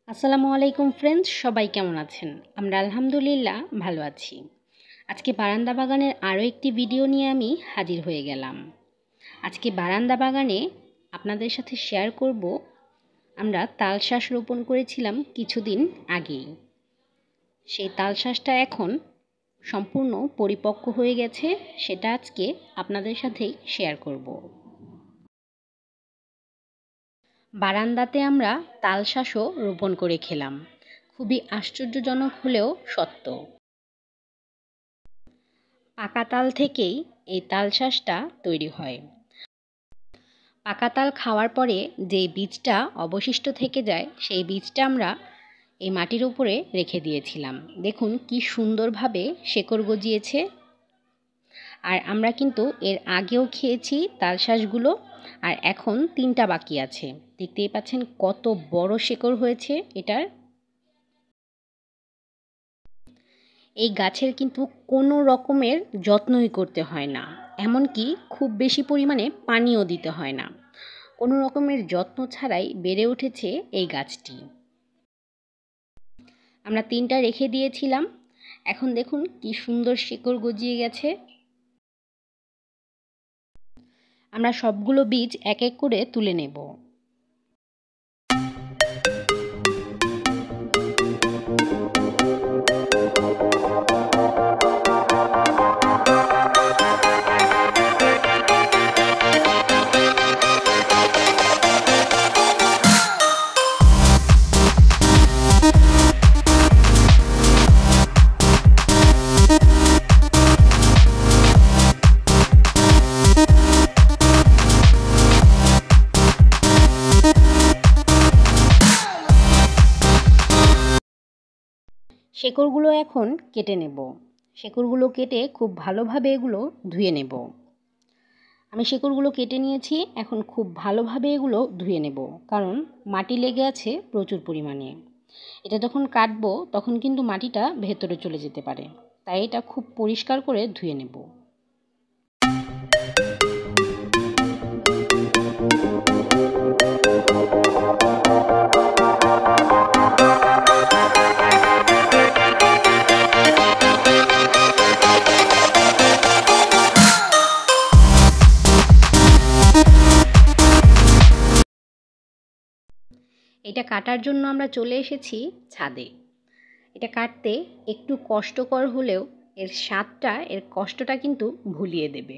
আসসালামু আলাইকুম ফ্রেন্ডস, সবাই কেমন আছেন? আমরা আলহামদুলিল্লাহ ভালো আছি। আজকে বারান্দা বাগানের আরও একটি ভিডিও নিয়ে আমি হাজির হয়ে গেলাম। আজকে বারান্দা বাগানে আপনাদের সাথে শেয়ার করব আমরা তাল শাঁস রোপণ করেছিলাম কিছুদিন আগেই। সেই তাল শাঁসটা এখন সম্পূর্ণ পরিপক্ক হয়ে গেছে, সেটা আজকে আপনাদের সাথেই শেয়ার করব। বারান্দাতে আমরা তাল শাঁসও রোপণ করে খেলাম। খুবই আশ্চর্যজনক হলেও সত্য। পাকা তাল থেকেই এই তাল শাঁসটা তৈরি হয়। পাকা তাল খাওয়ার পরে যে বীজটা অবশিষ্ট থেকে যায়, সেই বীজটা আমরা এই মাটির উপরে রেখে দিয়েছিলাম। দেখুন কি সুন্দরভাবে শেকড় গজিয়েছে। আর আমরা কিন্তু এর আগেও খেয়েছি তাল শাঁসগুলো, আর এখন 3টা বাকি আছে। দেখতেই পাচ্ছেন কত বড় শেকড় হয়েছে এটার। এই গাছের কিন্তু কোনো রকমের যত্নই করতে হয় না, এমনকি খুব বেশি পরিমাণে পানিও দিতে হয় না। কোনো রকমের যত্ন ছাড়াই বেড়ে উঠেছে এই গাছটি। আমরা 3টা রেখে দিয়েছিলাম, এখন দেখুন কি সুন্দর শিকড় গজিয়ে গেছে। আমরা সবগুলো বীজ এক এক করে তুলে নেব। শেকড়গুলো এখন কেটে নেব। শেকড়গুলো কেটে খুব ভালোভাবে এগুলো ধুয়ে নেব। আমি শেকড়গুলো কেটে নিয়েছি, এখন খুব ভালোভাবে এগুলো ধুয়ে নেব, কারণ মাটি লেগে আছে প্রচুর পরিমাণে। এটা যখন কাটবো তখন কিন্তু মাটিটা ভেতরে চলে যেতে পারে, তাই এটা খুব পরিষ্কার করে ধুয়ে নেব। এটা কাটার জন্য আমরা চলে এসেছি ছাদে। এটা কাটতে একটু কষ্টকর হলেও এর কষ্টটা কিন্তু ভুলিয়ে দেবে।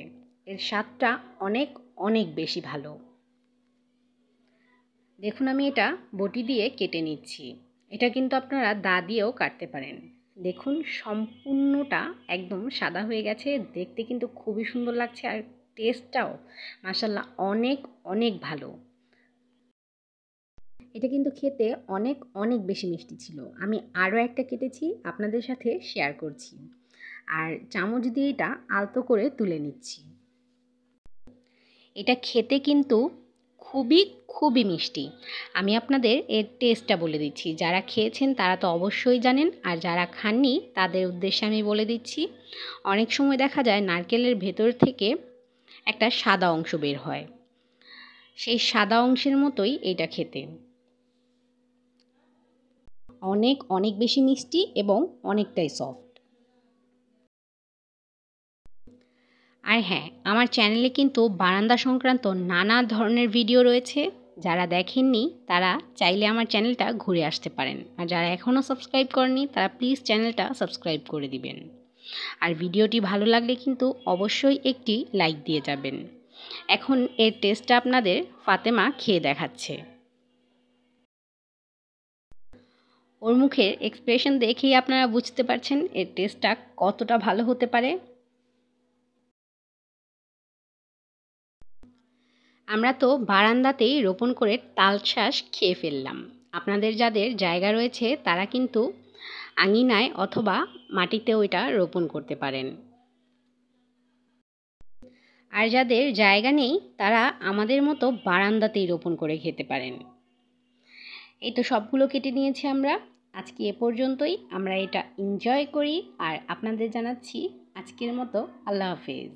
এর স্বাদটা অনেক অনেক বেশি ভালো। দেখুন আমি এটা বটি দিয়ে কেটে নিচ্ছি। এটা কিন্তু আপনারা দা দিয়েও কাটতে পারেন। দেখুন সম্পূর্ণটা একদম সাদা হয়ে গেছে, দেখতে কিন্তু খুবই সুন্দর লাগছে, আর টেস্টটাও মাশাআল্লাহ অনেক অনেক ভালো। এটা কিন্তু খেতে অনেক অনেক বেশি মিষ্টি ছিল। আমি আরও একটা কেটেছি, আপনাদের সাথে শেয়ার করছি। আর চামচ দিয়ে এটা আলতো করে তুলে নিচ্ছি। এটা খেতে কিন্তু খুবই খুবই মিষ্টি। আমি আপনাদের এর টেস্টটা বলে দিচ্ছি। যারা খেয়েছেন তারা তো অবশ্যই জানেন, আর যারা খাননি তাদের উদ্দেশ্যে আমি বলে দিচ্ছি। অনেক সময় দেখা যায় নারকেলের ভেতর থেকে একটা সাদা অংশ বের হয়, সেই সাদা অংশের মতোই এটা খেতে। অনেক অনেক বেশি মিষ্টি এবং অনেকটাই সফট। আর হ্যাঁ, আমার চ্যানেলে কিন্তু বারান্দা সংক্রান্ত নানা ধরনের ভিডিও রয়েছে। যারা দেখেননি তারা চাইলে আমার চ্যানেলটা ঘুরে আসতে পারেন, আর যারা এখনও সাবস্ক্রাইব করেননি তারা প্লিজ চ্যানেলটা সাবস্ক্রাইব করে দিবেন। আর ভিডিওটি ভালো লাগলে কিন্তু অবশ্যই একটি লাইক দিয়ে যাবেন। এখন এর টেস্টটা আপনাদের ফাতেমা খেয়ে দেখাচ্ছে। ওর মুখের এক্সপ্রেশন দেখেই আপনারা বুঝতে পারছেন এর টেস্টটা কতটা ভালো হতে পারে। আমরা তো বারান্দাতেই রোপণ করে তাল শাঁস খেয়ে ফেললাম। আপনাদের যাদের জায়গা রয়েছে তারা কিন্তু আঙিনায় অথবা মাটিতেও এটা রোপণ করতে পারেন। আর যাদের জায়গা নেই তারা আমাদের মতো বারান্দাতেই রোপণ করে খেতে পারেন। এই তো সবগুলো কেটে নিয়েছি আমরা। আজকে এ পর্যন্তই। আমরা এটা এনজয় করি, আর আপনাদের জানাচ্ছি আজকের মতো আল্লাহ হাফেজ।